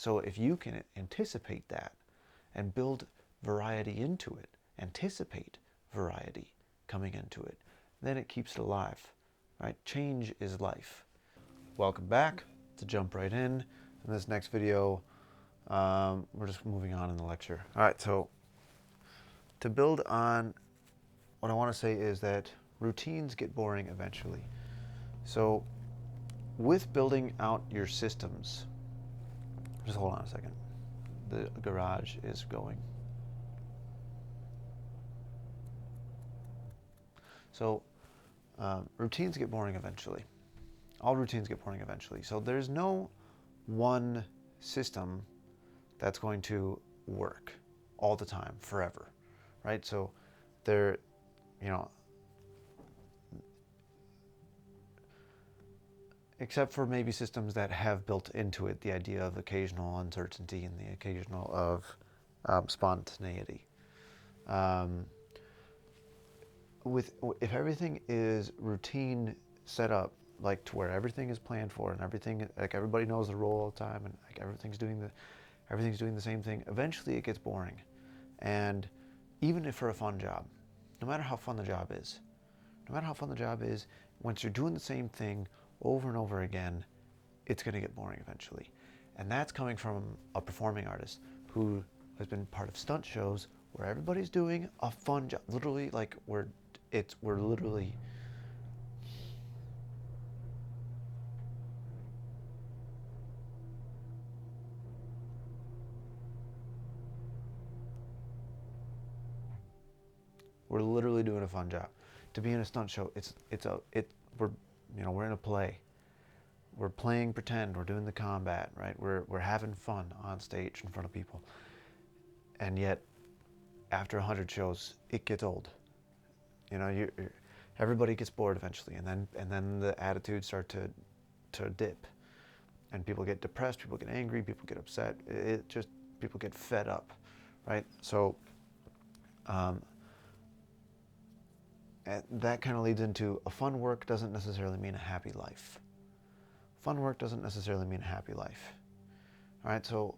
So if you can anticipate that and build variety into it, anticipate variety coming into it, then it keeps it alive, right? Change is life. Welcome back. To jump right in this next video, we're just moving on in the lecture. All right, so to build on what I want to say is that routines get boring eventually. So with building out your systems, just hold on a second. The garage is going. So routines get boring eventually. All routines get boring eventually. So there's no one system that's going to work all the time, forever, right? So there, except for maybe systems that have built into it the idea of occasional uncertainty and the occasional of spontaneity. If everything is routine set up, like to where everything is planned for and everything, like everybody knows the role all the time and like everything's doing the same thing, eventually it gets boring. And even if for a fun job, no matter how fun the job is, once you're doing the same thing over and over again, it's going to get boring eventually. And that's coming from a performing artist who has been part of stunt shows where everybody's doing a fun job, literally, like we're literally doing a fun job. To be in a stunt show, we're in a play. We're playing pretend. We're doing the combat, right? We're having fun on stage in front of people. And yet, after 100 shows, it gets old. Everybody gets bored eventually, and then the attitudes start to dip, and people get depressed. People get angry. People get upset. People get fed up, right? So. And that kind of leads into a fun work doesn't necessarily mean a happy life. Fun work doesn't necessarily mean a happy life. All right, so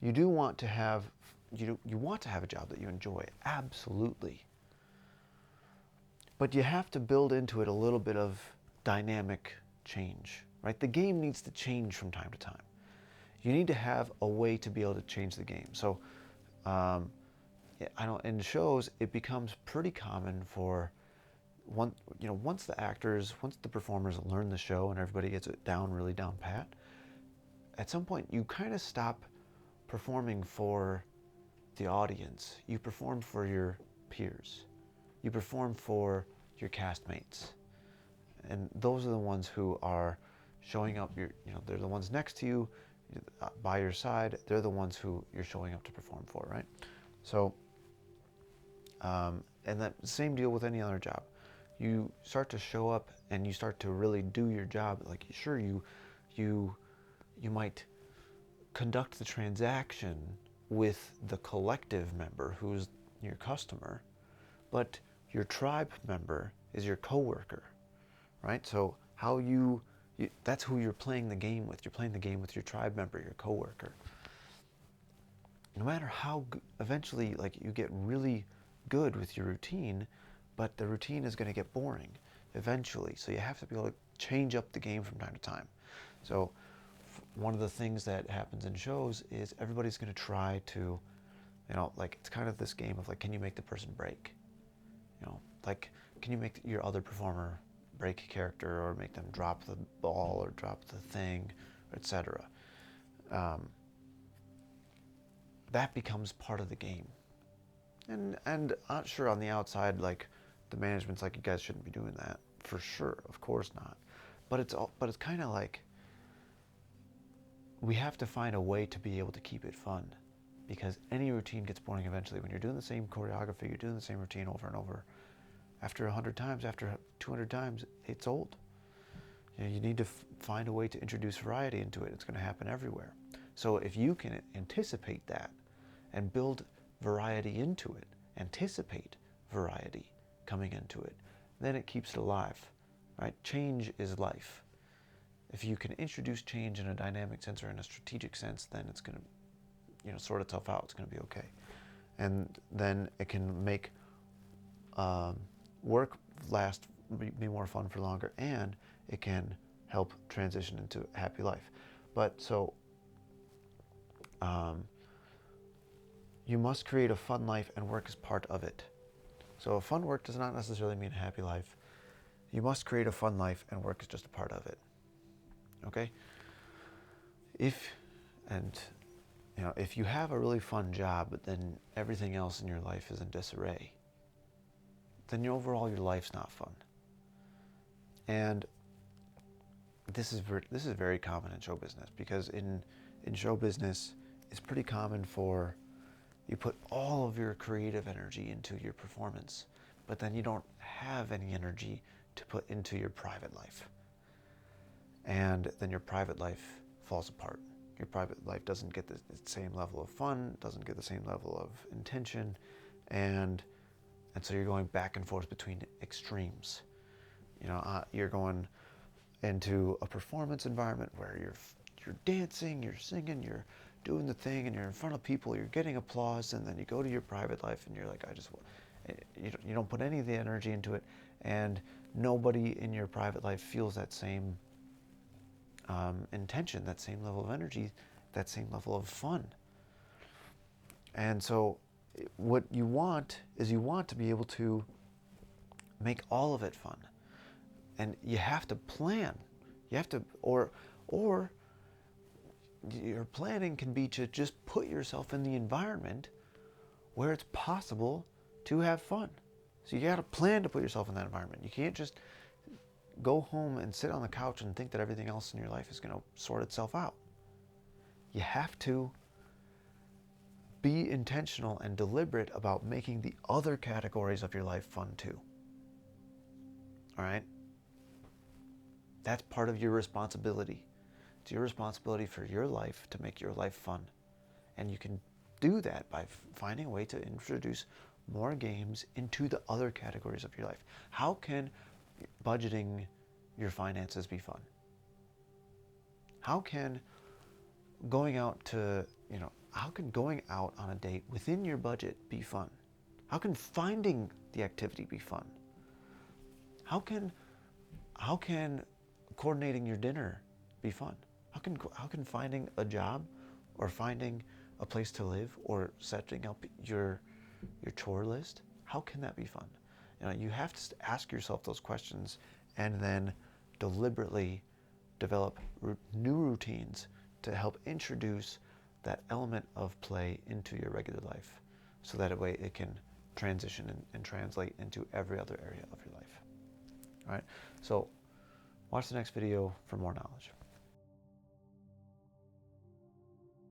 you do want to have you want to have a job that you enjoy, absolutely. But you have to build into it a little bit of dynamic change, right? The game needs to change from time to time. You need to have a way to be able to change the game. So. In shows, it becomes pretty common for once the performers learn the show and everybody gets it really down pat, at some point you kind of stop performing for the audience. You perform for your peers. You perform for your castmates. And those are the ones who are showing up. They're the ones next to you, by your side. They're the ones who you're showing up to perform for, right? So, and that same deal with any other job. You start to show up and you start to really do your job. Like, sure, you might conduct the transaction with the collective member who's your customer, but your tribe member is your coworker, right? So that's who you're playing the game with. You're playing the game with your tribe member, your coworker. No matter how eventually, like, you get really good with your routine, but the routine is going to get boring eventually. So you have to be able to change up the game from time to time. So one of the things that happens in shows is everybody's going to try to, like, it's kind of this game of like, can you make the person break? Like, can you make your other performer break a character or make them drop the ball or drop the thing, etc. That becomes part of the game. And I'm sure on the outside, like, the management's like, you guys shouldn't be doing that. For sure, of course not. But it's kind of like, we have to find a way to be able to keep it fun, because any routine gets boring eventually. When you're doing the same choreography, you're doing the same routine over and over. After 100 times, after 200 times, it's old. You need to find a way to introduce variety into it. It's going to happen everywhere. So if you can anticipate that and build variety into it, anticipate variety coming into it, then it keeps it alive, right? Change is life. If you can introduce change in a dynamic sense or in a strategic sense, then it's going to, sort itself out. It's going to be okay. And then it can make work be more fun for longer, and it can help transition into a happy life. But so you must create a fun life, and work is part of it. So a fun work does not necessarily mean a happy life. You must create a fun life, and work is just a part of it. Okay? If you have a really fun job, but then everything else in your life is in disarray, then overall your life's not fun. And this is very common in show business, because in show business, it's pretty common for you put all of your creative energy into your performance, but then you don't have any energy to put into your private life. And then your private life falls apart. Your private life doesn't get the same level of fun, doesn't get the same level of intention, and so you're going back and forth between extremes. You're going into a performance environment where you're dancing, you're singing, you're doing the thing, and you're in front of people, you're getting applause, and then you go to your private life and you're like, you don't put any of the energy into it, and nobody in your private life feels that same intention, that same level of energy, that same level of fun. And so what you want is to be able to make all of it fun. And you have to plan. You have to, or your planning can be to just put yourself in the environment where it's possible to have fun. So you got to plan to put yourself in that environment. You can't just go home and sit on the couch and think that everything else in your life is going to sort itself out. You have to be intentional and deliberate about making the other categories of your life fun too. All right? That's part of your responsibility. It's your responsibility for your life to make your life fun. And you can do that by finding a way to introduce more games into the other categories of your life. How can budgeting your finances be fun? How can going out on a date within your budget be fun? How can finding the activity be fun? How can coordinating your dinner be fun? How can finding a job or finding a place to live or setting up your chore list, how can that be fun? You have to ask yourself those questions and then deliberately develop new routines to help introduce that element of play into your regular life, so that way it can transition and translate into every other area of your life. All right, so watch the next video for more knowledge.